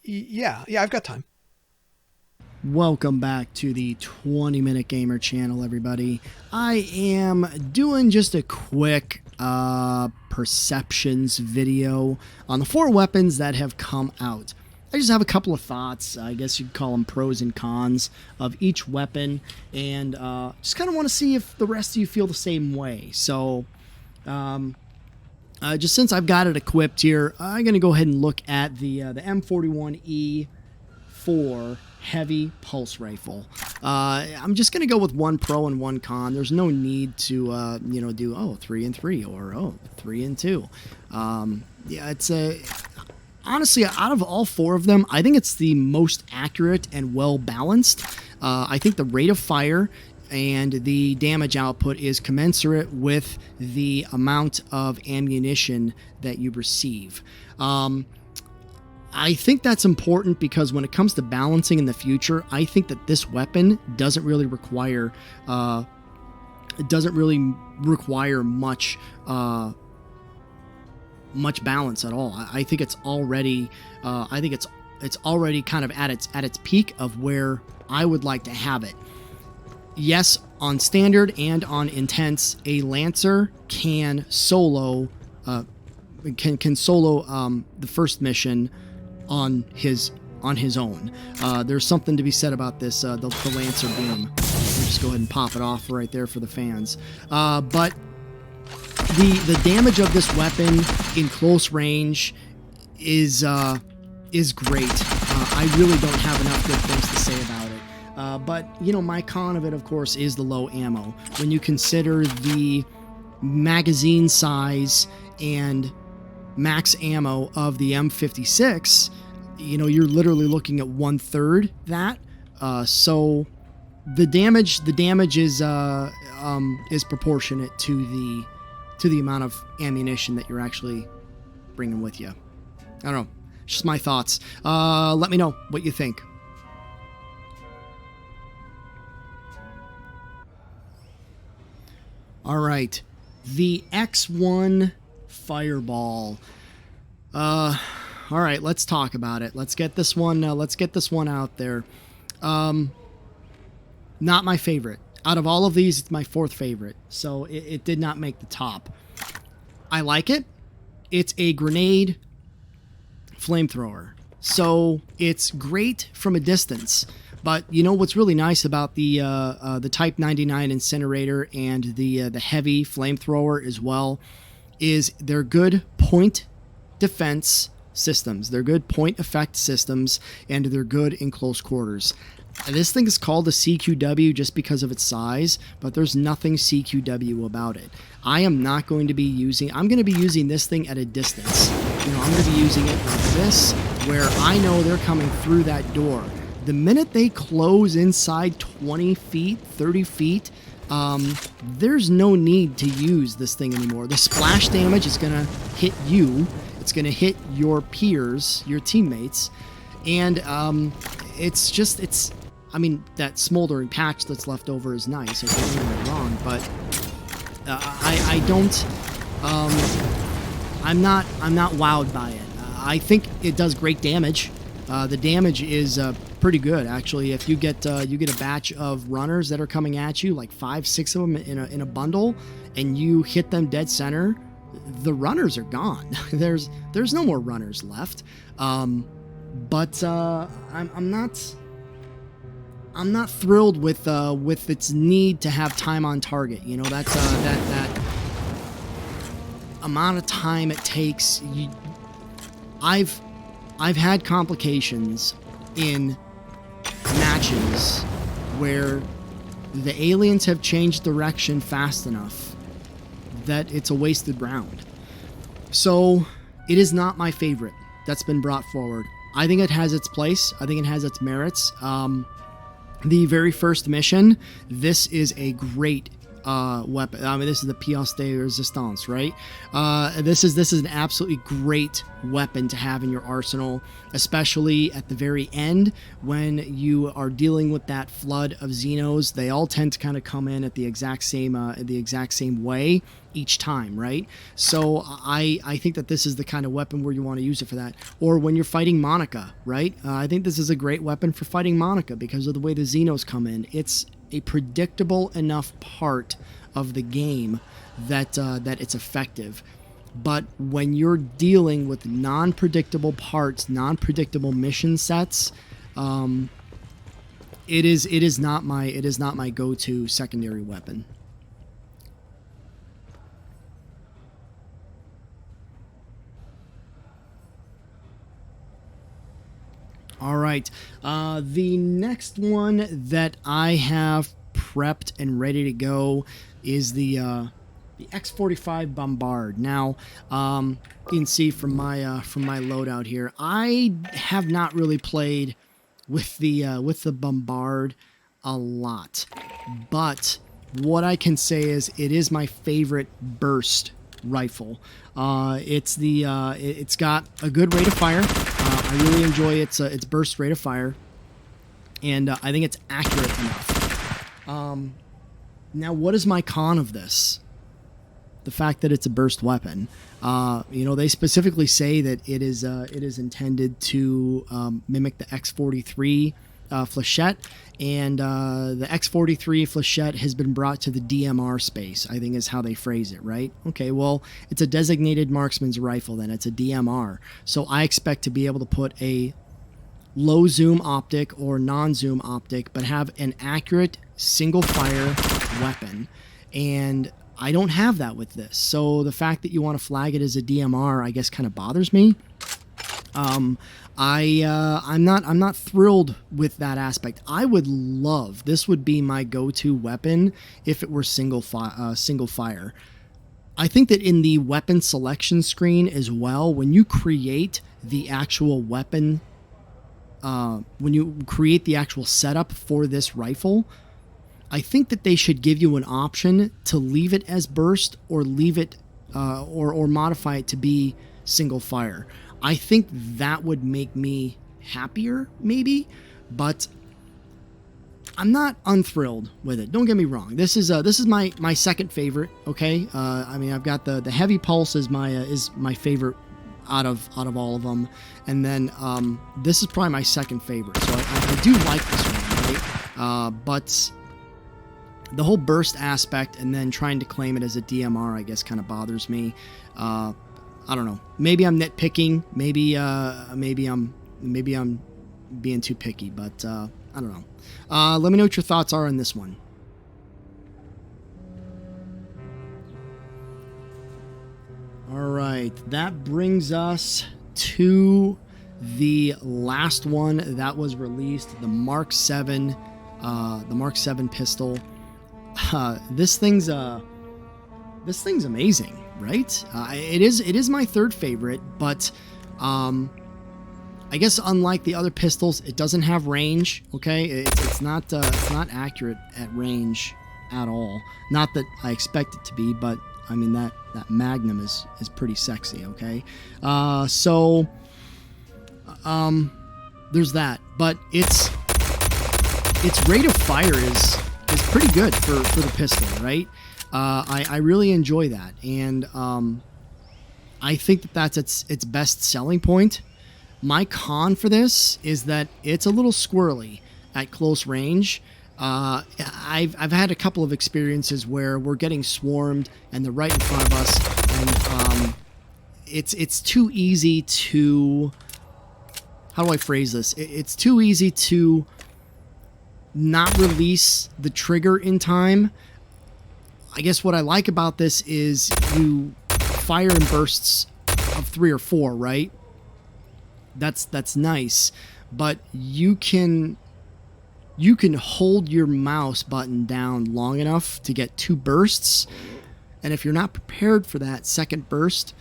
Yeah, I've got time. Welcome back to the 20 Minute Gamer channel, everybody. I am doing just a quick perceptions video on the 4 weapons that have come out. I just have a couple of thoughts, I guess you'd call them pros and cons of each weapon, and just kind of want to see if the rest of you feel the same way. So, just since I've got it equipped here, I'm going to go ahead and look at the M41E4 heavy pulse rifle. I'm just going to go with one pro and one con. There's no need to, do, 3 and 3 or, 3 and 2. It's honestly, out of all 4 of them, I think it's the most accurate and well balanced. I think the rate of fire and the damage output is commensurate with the amount of ammunition that you receive. I think that's important because when it comes to balancing in the future, I think that this weapon doesn't really require much balance at all. I think it's already it's already kind of at its peak of where I would like to have it. Yes, on standard and on intense, a Lancer can solo the first mission on his own. There's something to be said about this, the Lancer beam. Just go ahead and pop it off right there for the fans. But the damage of this weapon in close range is great. I really don't have enough good things to say about it. But my con of it, of course, is the low ammo. When you consider the magazine size and max ammo of the M56, you're literally looking at 1/3 that. So the damage is proportionate to the amount of ammunition that you're actually bringing with you. I don't know, just my thoughts. Let me know what you think. All right, the X1 Fireball. All right, let's talk about it. Let's get this one out there. Not my favorite. Out of all of these, it's my 4th favorite. So it did not make the top. I like it. It's a grenade flamethrower. So it's great from a distance. But what's really nice about the Type 99 incinerator and the heavy flamethrower as well is they're good point defense systems. They're good point effect systems, and they're good in close quarters. This thing is called a CQW just because of its size, but there's nothing CQW about it. I'm going to be using this thing at a distance. I'm going to be using it like this, where I know they're coming through that door. The minute they close inside 20 feet, 30 feet, there's no need to use this thing anymore. The splash damage is going to hit you. It's going to hit your peers, your teammates. And that smoldering patch that's left over is nice. Okay, don't get me wrong, but I'm not wowed by it. I think it does great damage. The damage is pretty good, actually. If you get a batch of runners that are coming at you, like 5-6 of them in a bundle, and you hit them dead center, the runners are gone. There's no more runners left. But I'm not thrilled with its need to have time on target. That amount of time it takes. I've had complications in matches where the aliens have changed direction fast enough that it's a wasted round. So it is not my favorite that's been brought forward. I think it has its place. I think it has its merits. The very first mission, this is a great weapon. I mean, this is the pièce de résistance, right? This is an absolutely great weapon to have in your arsenal, especially at the very end when you are dealing with that flood of Xenos. They all tend to kind of come in at the exact same way each time, right? So I think that this is the kind of weapon where you want to use it for that. Or when you're fighting Monica, right? I think this is a great weapon for fighting Monica because of the way the Xenos come in. It's a predictable enough part of the game that it's effective. But when you're dealing with non-predictable parts, non-predictable mission sets, it is not my go-to secondary weapon. All right, the next one that I have prepped and ready to go is the X-45 Bombard. Now, you can see from my loadout here, I have not really played with the Bombard a lot, but what I can say is it is my favorite burst rifle. It's got a good rate of fire. I really enjoy its burst rate of fire, and I think it's accurate enough. Now, what is my con of this? The fact that it's a burst weapon. They specifically say that it is intended to mimic the X-43 flechette, and the X-43 flechette has been brought to the DMR space, I think is how they phrase it, right? Okay, well, it's a designated marksman's rifle, then it's a DMR. So I expect to be able to put a low zoom optic or non-zoom optic, but have an accurate single fire weapon. And I don't have that with this. So the fact that you want to flag it as a DMR, I guess, kind of bothers me. I'm not thrilled with that aspect. I would love, this would be my go-to weapon if it were single fire. I think that in the weapon selection screen as well, when you create the actual weapon, when you create the actual setup for this rifle, I think that they should give you an option to leave it as burst or leave it or modify it to be single fire. I think that would make me happier, maybe, but I'm not unthrilled with it. Don't get me wrong. This is my second favorite. Okay, I mean, I've got the heavy pulse is my favorite out of all of them, and then this is probably my second favorite. So I do like this one, right? But the whole burst aspect and then trying to claim it as a DMR, I guess, kind of bothers me. I don't know. Maybe I'm nitpicking. Maybe I'm being too picky. But I don't know. Let me know what your thoughts are on this one. All right, that brings us to the last one that was released, the Mark 7, pistol. This thing's amazing, right? It is my third favorite, but I guess unlike the other pistols, it doesn't have range. Okay, it's not accurate at range at all. Not that I expect it to be, but I mean that Magnum is pretty sexy. Okay, so there's that, but its rate of fire is pretty good for the pistol, right? I really enjoy that, and I think that's its best selling point. My con for this is that it's a little squirrely at close range. I've had a couple of experiences where we're getting swarmed and they're right in front of us, and it's too easy to, how do I phrase this? It's too easy to not release the trigger in time. I guess what I like about this is you fire in bursts of 3 or 4, right? That's nice, but you can hold your mouse button down long enough to get 2 bursts, and if you're not prepared for that second burst,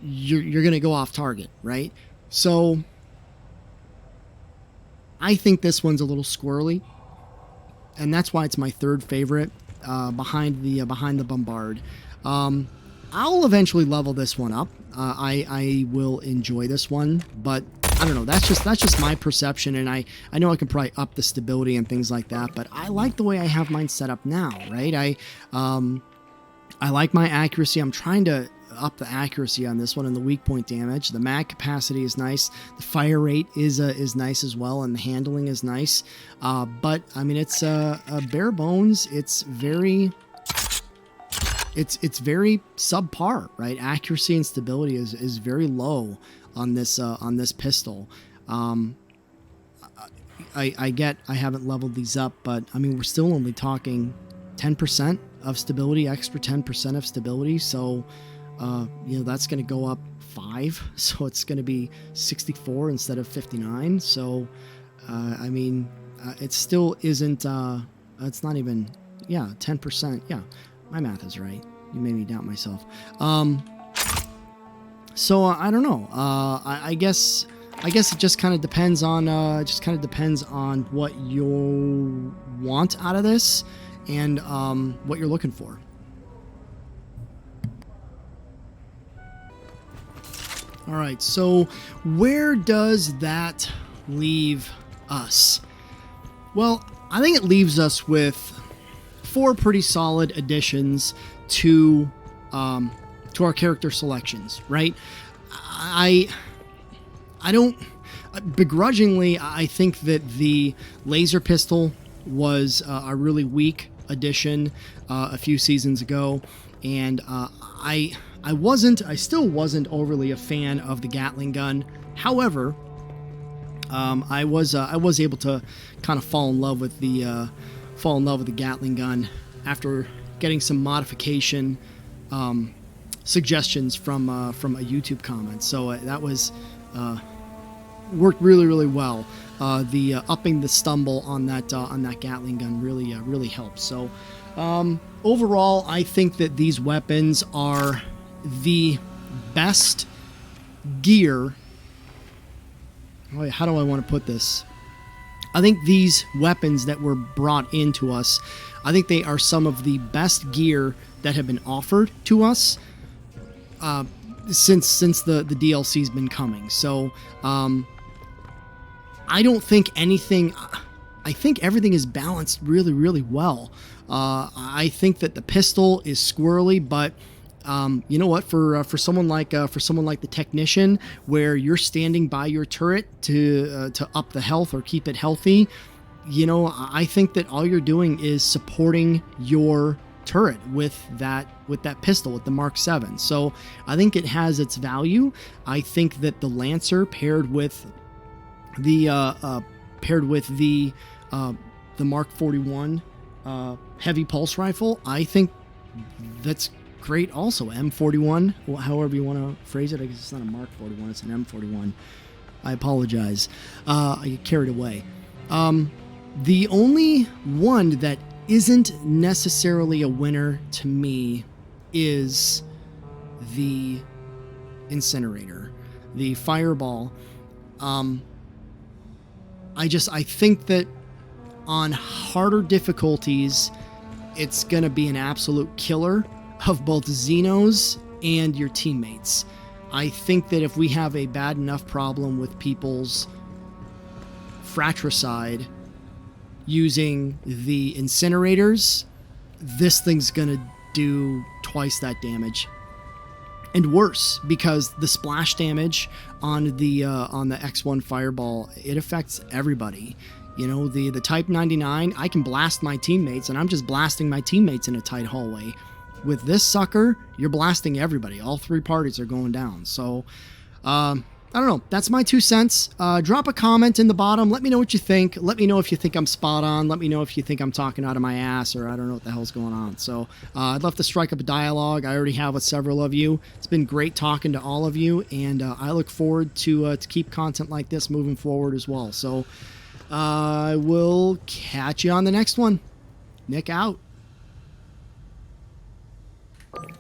you're going to go off target, right? So I think this one's a little squirrely, and that's why it's my third favorite. behind the bombard. I'll eventually level this one up. I will enjoy this one, but I don't know. That's just my perception, and I know I can probably up the stability and things like that, but I like the way I have mine set up now, right? I like my accuracy. I'm trying to up the accuracy on this one and the weak point damage. The mag capacity is nice. The fire rate is nice as well, and the handling is nice. But I mean, it's bare bones. It's very subpar, right? Accuracy and stability is very low on this pistol. I get I haven't leveled these up, but I mean, we're still only talking 10% of stability, extra 10% of stability. So, that's going to go up 5. So it's going to be 64 instead of 59. So, I mean, it still isn't, it's not even, 10%. Yeah, my math is right. You made me doubt myself. So I don't know. I guess it just kind of depends on, what you want out of this and what you're looking for. All right, so where does that leave us? Well, I think it leaves us with 4 pretty solid additions to our character selections, right? I don't begrudgingly. I think that the laser pistol was a really weak addition a few seasons ago, and I still wasn't overly a fan of the Gatling gun. However, I was able to kind of fall in love with the Gatling gun after getting some modification suggestions from a YouTube comment. So that was worked really well. The upping the stumble on that Gatling gun really helps. So overall, I think that these weapons are the best gear. How do I want to put this? I think these weapons that were brought into us, I think they are some of the best gear that have been offered to us since the DLC's been coming. So I don't think anything. I think everything is balanced really well. I think that the pistol is squirrely, but you know what? For someone like the technician, where you're standing by your turret to up the health or keep it healthy, I think that all you're doing is supporting your turret with that pistol, with the Mark 7. So I think it has its value. I think that the Lancer paired with the Mark 41 heavy pulse rifle, I think that's great. Also, M41, however you want to phrase it. I guess it's not a Mark 41, it's an M41. I apologize. I get carried away. The only one that isn't necessarily a winner to me is the Incinerator, the Fireball. I think that on harder difficulties, it's going to be an absolute killer of both Xenos and your teammates. I think that if we have a bad enough problem with people's fratricide using the incinerators, this thing's going to do twice that damage. And worse, because the splash damage on the X1 Fireball, it affects everybody. The Type 99, I can blast my teammates, and I'm just blasting my teammates in a tight hallway. With this sucker, you're blasting everybody. All 3 parties are going down. So, I don't know. That's my 2 cents. Drop a comment in the bottom. Let me know what you think. Let me know if you think I'm spot on. Let me know if you think I'm talking out of my ass, or I don't know what the hell's going on. So I'd love to strike up a dialogue. I already have with several of you. It's been great talking to all of you, and I look forward to keep content like this moving forward as well. So I will catch you on the next one. Nick out.